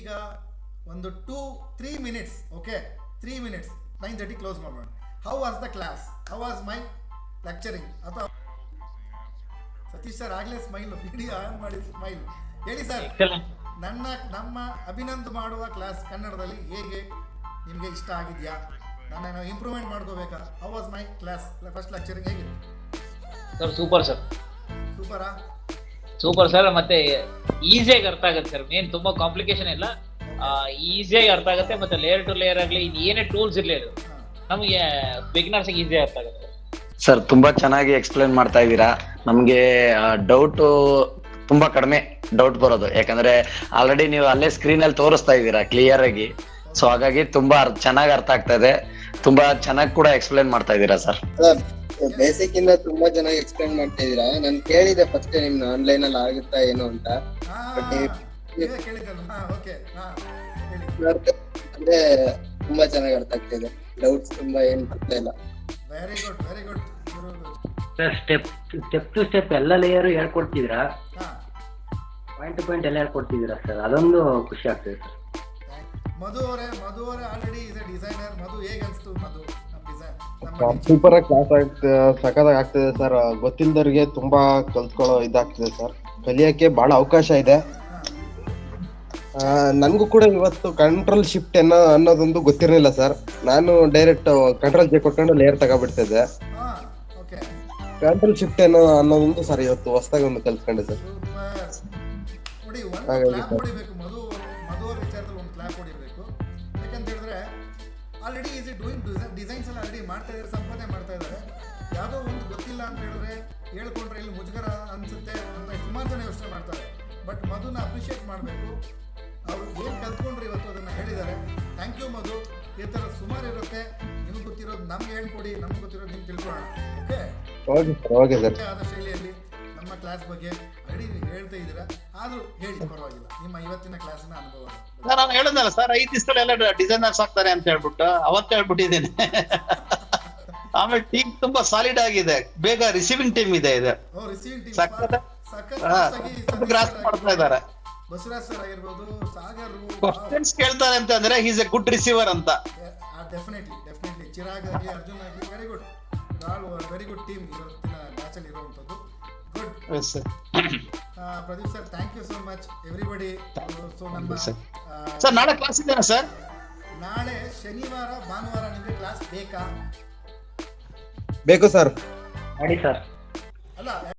ಈಗ ಒಂದು 2-3 minutes, okay 3 minutes, 9:30 close ಮಾಡೋಣ. How was the class, how was my lecturing? ಅಥವಾ ಸತೀಶ್ ಸರ್ ಆಗಲೇ ಸ್ಮೈಲ್, ವಿಡಿಯೋ ಆನ್ ಮಾಡಿ ಸ್ಮೈಲ್ ಹೇಳಿ ಸರ್. ನಮ್ಮ ಅಭಿನಂದ್ ಮಾಡುವ ಕ್ಲಾಸ್ ಕನ್ನಡದಲ್ಲಿ ಹೇಗೆ ನಿಮಗೆ ಇಷ್ಟ ಆಗಿದೆಯಾ? ನಾನು ಇಂಪ್ರೂವ್ಮೆಂಟ್ ಮಾಡ್ಕೋಬೇಕಾ? How was my class first lecturing ಹೇಗಿದೆ ಸರ್? Super sir. ಸೂಪರಾ? Super sir. ಮತ್ತೆ ಈಸಿಯಾಗಿ ಅರ್ಥ ಆಗುತ್ತೆ ಸರ್. ಮೇನ್ ತುಂಬಾ ಕಾಂಪ್ಲಿಕೇಶನ್ ಇಲ್ಲ, ಈಸಿಯಾಗಿ ಅರ್ಥ ಆಗುತ್ತೆ. ಮತ್ತೆ ಲೇಯರ್ ಟು ಲೇಯರ್ ಆಗಲಿ ಏನೇ ಟೂಲ್ಸ್ ಇರಲಿ ಅದು ನಮಗೆ ಬಿಗಿನರ್ಸ್ ಈಸಿಯಾಗಿ ಅರ್ಥ ಆಗುತ್ತೆ ಸರ್. ತುಂಬಾ ಚೆನ್ನಾಗಿ ಎಕ್ಸ್ಪ್ಲೇನ್ ಮಾಡ್ತಾ ಇದ್ದೀರಾ. ನಮ್ಗೆ ಡೌಟ್ ತುಂಬಾ ಕಡಿಮೆ ಡೌಟ್ ಬರೋದು, ಯಾಕಂದ್ರೆ ಆಲ್ರೆಡಿ ನೀವು ಅಲ್ಲೇ ಸ್ಕ್ರೀನ್ ಅಲ್ಲಿ ತೋರಿಸ್ತಾ ಇದ್ದೀರಾ ಕ್ಲಿಯರ್ ಆಗಿ. ಸೊ ಹಾಗಾಗಿ ತುಂಬಾ ಚೆನ್ನಾಗಿ ಅರ್ಥ ಆಗ್ತಾ ಇದೆ. ತುಂಬಾ ಚೆನ್ನಾಗಿ ಕೂಡ ಎಕ್ಸ್ಪ್ಲೇನ್ ಮಾಡ್ತಾ ಇದ್ದೀರಾ ಸರ್. ಬೇಸಿಕ್ ಇಂದ ತುಂಬಾ ಚೆನ್ನಾಗಿ ಎಕ್ಸ್ಪ್ಲೇನ್ ಮಾಡ್ತಾ ಇದೀರಾ. ನಾನು ಕೇಳಿದೆ ಫಸ್ಟ್ ನಿಮ್ನ ಆನ್ಲೈನ್ ಅಲ್ಲಿ ಆಗುತ್ತಾ ಏನೋ ಅಂತ, ಅಂದ್ರೆ ತುಂಬಾ ಚೆನ್ನಾಗಿ ಅರ್ಥ ಆಗ್ತಾ ಇದೆ. ಡೌಟ್ಸ್ ತುಂಬಾ ಏನ್ ಬರ್ತಾ ಇಲ್ಲ. Very good, very good sir. Step to step ಎಲ್ಲ ಲೇಯರ್ ಹೇಳ್ಕೊಡ್ತಿದ್ದೀರಾ, ಪಾಯಿಂಟ್ ಟು ಪಾಯಿಂಟ್ ಎಲ್ಲ ಹೇಳ್ಕೊಡ್ತಿದ್ದೀರಾ ಸರ್. ಅದೊಂದು ಖುಷಿ ಆಗ್ತದೆ ಸರ್. ಮಧು ಅವರೇ already is a designer. Madhu ಹೇಗೆ ಅನಿಸ್ತು ಮಧು ನಮ್ಮ ಡಿಸೈನ್? ಸೂಪರ್ ಆಗಿ ಕ್ಲಾಸ್ ಆಗ್ತದೆ, ಸಖತ್ತಾಗಿ ಆಗ್ತದೆ ಸರ್. ಗೊತ್ತಿಲ್ಲದವ್ರಿಗೆ ತುಂಬಾ ಕಲ್ತ್ಕೊಳ್ಳೋ ಇದಾಗ್ತದೆ ಸರ್. ಕಲಿಯಕ್ಕೆ ಬಹಳ ಅವಕಾಶ ಇದೆ. ನನ್ಗೂ ಕೂಡ ಇವತ್ತು ಕಂಟ್ರೋಲ್ ಶಿಫ್ಟ್ ಅನ್ನೋದೊಂದು ಗೊತ್ತಿರಲಿಲ್ಲ ಸರ್. ನಾನು ಡೈರೆಕ್ಟ್ ಕಂಟ್ರೋಲ್ ಜೆ ಕೊಟ್ಕೊಂಡು ಲೇಯರ್ ತಗೋಬಿಡ್ತಿದ್ದೆ. ಕಂಟ್ರೋಲ್ ಶಿಫ್ಟ್ ಅನ್ನೋದೊಂದು ಸರ್ ಇವತ್ತು ಹೊಸದಾಗಿ ಒಂದು ಕಲ್ತ್ಕೊಂಡೆ sir. Already is doing designs ಎಲ್ಲ ಆಲ್ರೆಡಿ ಮಾಡ್ತಾ ಇದ್ದಾರೆ, ಸಂಪಾದನೆ ಮಾಡ್ತಾ ಇದ್ದಾರೆ. ಯಾವುದೋ ಒಂದು ಗೊತ್ತಿಲ್ಲ ಅಂತ ಹೇಳಿದ್ರೆ ಹೇಳ್ಕೊಂಡ್ರೆ ಇಲ್ಲಿ ಮುಜುಗರ ಅನಿಸುತ್ತೆ ಅಂತ ಸುಮಾರು ಜನ ಯೋಚನೆ ಮಾಡ್ತಾರೆ. ಬಟ್ ಮಧುನ ಅಪ್ರಿಷಿಯೇಟ್ ಮಾಡಬೇಕು. ಅವರು ಏನು ಕಲ್ತ್ಕೊಂಡ್ರೆ ಇವತ್ತು ಅದನ್ನು ಹೇಳಿದ್ದಾರೆ. ಥ್ಯಾಂಕ್ ಯು ಮಧು. ಈ ಥರ ಸುಮಾರು ಇರುತ್ತೆ. ನಿಮ್ಗೆ ಗೊತ್ತಿರೋದು ನಮ್ಗೆ ಹೇಳ್ಕೊಡಿ, ನಮ್ಗೆ ಗೊತ್ತಿರೋದು ನಿಮ್ಗೆ ತಿಳ್ಕೊಳ್ಳೋಣ. ಓಕೆ ಆದ ಶೈಲಿಯಲ್ಲಿ ನಮ್ಮ ಕ್ಲಾಸ್ ಬಗ್ಗೆ ಆಲ್ರೆಡಿ ಹೇಳ್ತಾ ಇದ್ದೀರಾ, ಆದರೂ ಹೇಳಿ ಪರವಾಗಿಲ್ಲ ನಿಮ್ಮ ಇವತ್ತಿನ ಕ್ಲಾಸಿನ ಅನುಭವ. ನಾನು ಹೇಳಿದ್ನಲ್ಲ ಸರ್, 5 ದಿವಸದಲ್ಲಿ ಎಲ್ಲ ಡಿಸೈನರ್ಸ್ ಆಗ್ತಾರೆ ಅಂತ ಹೇಳ್ಬಿಟ್ಟು ಅವತ್ತು ಹೇಳ್ಬಿಟ್ಟಿದ್ದೇನೆ. ಆಮೇಲೆ ಟೀಮ್ ತುಂಬಾ ಸಾಲಿಡ್ ಆಗಿದೆ. ಬೇಗ ರಿಸೀವಿಂಗ್ ಟೀಮ್ ಇದೆ. ಗ್ರಾಸ್ ಮಾಡ್ತಾ ಇದ್ದಾರೆ. ಬಸವರಾಜ್ ಸರ್ ಆಗಿರ್ಬೋದು, ಸಾಗರ್ ಕ್ವಶನ್ಸ್ ಕೇಳ್ತಾರೆ ಅಂತಂದ್ರೆ ಈಸ್ ಎ ಗುಡ್ ರಿಸೀವರ್ ಅಂತ. ಡೆಫಿನೆಟ್ಲಿ ಚಿರಾಗ್ ಆಗಲಿ, ಅರ್ಜುನ್ ಆಗಲಿ, very good. Very good team ಇವತ್ತಿನ ಬ್ಯಾಚಲ್ಲಿ ಇರುವಂಥದ್ದು. Good Pradeep sir, thank you so much everybody. So ನಮ್ಮ ಸರ್ ನಾಳೆ ಕ್ಲಾಸ್ ಇದೆಯಾ ಸರ್? ನಾಳೆ ಶನಿವಾರ ಭಾನುವಾರ ನಿಮಗೆ ಕ್ಲಾಸ್ ಬೇಕಾ? ಬೇಕು ಸರ್. ಮಾಡಿ ಸರ್.